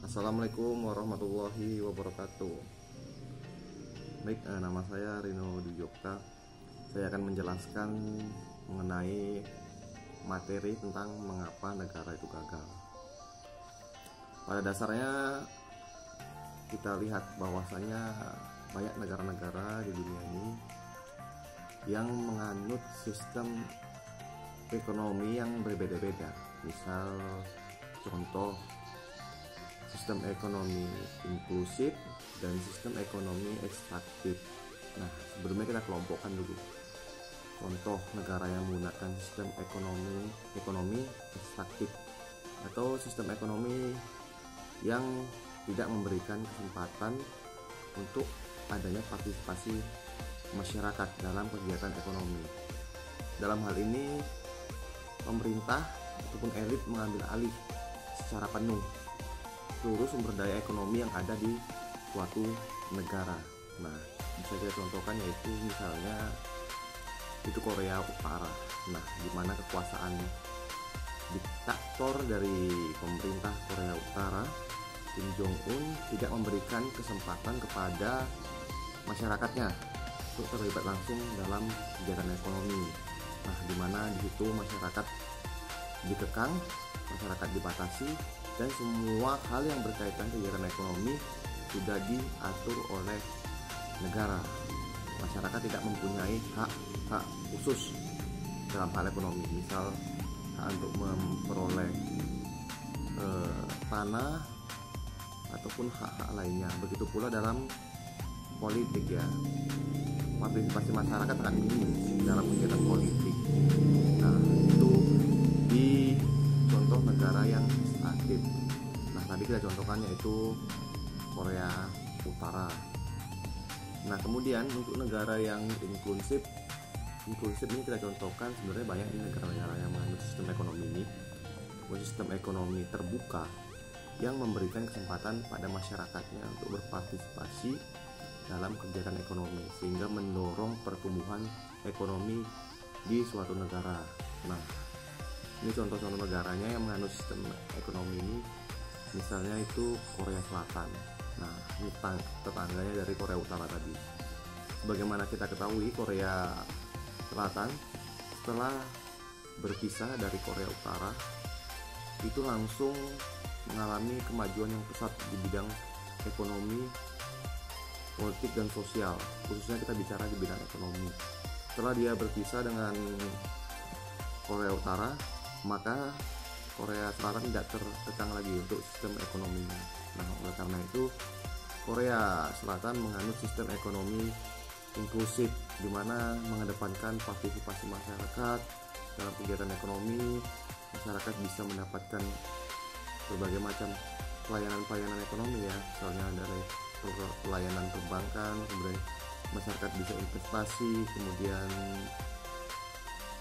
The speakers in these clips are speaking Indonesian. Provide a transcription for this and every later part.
Assalamualaikum warahmatullahi wabarakatuh. Baik, nama saya Rino Dujokta. Saya akan menjelaskan mengenai materi tentang mengapa negara itu gagal. Pada dasarnya kita lihat bahwasanya banyak negara-negara di dunia ini yang menganut sistem ekonomi yang berbeda-beda. Misal contoh sistem ekonomi inklusif dan sistem ekonomi ekstraktif. Nah, sebelumnya kita kelompokkan dulu. Contoh negara yang menggunakan sistem ekonomi ekstraktif atau sistem ekonomi yang tidak memberikan kesempatan untuk adanya partisipasi masyarakat dalam kegiatan ekonomi. Dalam hal ini, pemerintah ataupun elit mengambil alih secara penuh seluruh sumber daya ekonomi yang ada di suatu negara. Nah, bisa kita contohkan yaitu misalnya itu Korea Utara. Nah, di mana kekuasaan diktator dari pemerintah Korea Utara, Kim Jong Un, tidak memberikan kesempatan kepada masyarakatnya untuk terlibat langsung dalam kegiatan ekonomi. Nah, di mana di situ masyarakat dikekang, masyarakat dibatasi, dan semua hal yang berkaitan kegiatan ekonomi sudah diatur oleh negara. Masyarakat tidak mempunyai hak khusus dalam hal ekonomi, misal hak untuk memperoleh tanah ataupun hak-hak lainnya. Begitu pula dalam politik ya, partisipasi masyarakat sangat minim dalam kegiatan politik. Nah, itu di contoh negara yang aktif. Nah, tadi kita contohkan yaitu Korea Utara. Nah, kemudian untuk negara yang inklusif ini kita contohkan sebenarnya banyak di negara-negara yang menganut sistem ekonomi ini, sistem ekonomi terbuka yang memberikan kesempatan pada masyarakatnya untuk berpartisipasi dalam kegiatan ekonomi sehingga mendorong pertumbuhan ekonomi di suatu negara. Nah, ini contoh-contoh negaranya yang menganut sistem ekonomi ini, misalnya itu Korea Selatan. Nah, ini tetangganya dari Korea Utara tadi. Sebagaimana kita ketahui, Korea Selatan setelah berpisah dari Korea Utara itu langsung mengalami kemajuan yang pesat di bidang ekonomi, politik, dan sosial. Khususnya kita bicara di bidang ekonomi. Setelah dia berpisah dengan Korea Utara, maka Korea Selatan tidak terkekang lagi untuk sistem ekonominya. Nah, oleh karena itu Korea Selatan menganut sistem ekonomi inklusif, di mana mengedepankan partisipasi masyarakat dalam kegiatan ekonomi. Masyarakat bisa mendapatkan berbagai macam pelayanan ekonomi ya, misalnya dari pelayanan perbankan, kemudian masyarakat bisa investasi, kemudian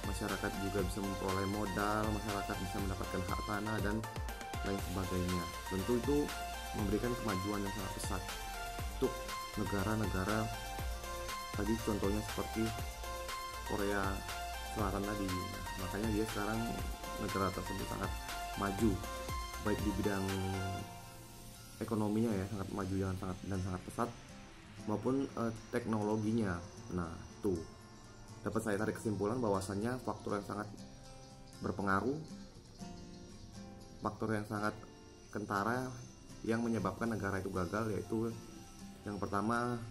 masyarakat juga bisa memperoleh modal, masyarakat bisa mendapatkan hak tanah dan lain sebagainya. Tentu itu memberikan kemajuan yang sangat pesat untuk negara-negara tadi, contohnya seperti Korea Selatan tadi. Makanya dia sekarang negara tersebut sangat maju baik di bidang ekonominya ya, sangat maju dan sangat pesat, maupun teknologinya. Nah, tuh dapat saya tarik kesimpulan bahwasannya faktor yang sangat berpengaruh, faktor yang sangat kentara yang menyebabkan negara itu gagal, yaitu yang pertama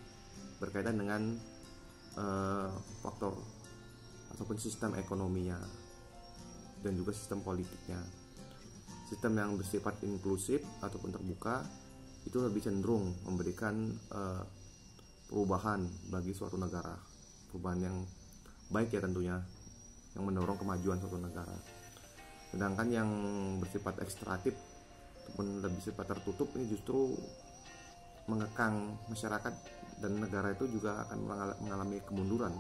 berkaitan dengan faktor ataupun sistem ekonominya dan juga sistem politiknya. Sistem yang bersifat inklusif ataupun terbuka itu lebih cenderung memberikan perubahan bagi suatu negara, perubahan yang baik ya tentunya, yang mendorong kemajuan suatu negara. Sedangkan yang bersifat ekstraktif ataupun lebih sifat tertutup ini justru mengekang masyarakat, dan negara itu juga akan mengalami kemunduran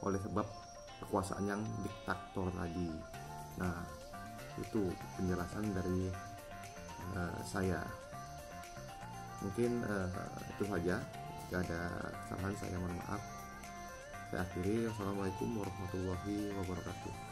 oleh sebab kekuasaan yang diktator tadi. Nah, itu penjelasan dari saya. Mungkin itu saja. Jika ada kesalahan saya mohon maaf. Saya akhiri. Wassalamualaikum warahmatullahi wabarakatuh.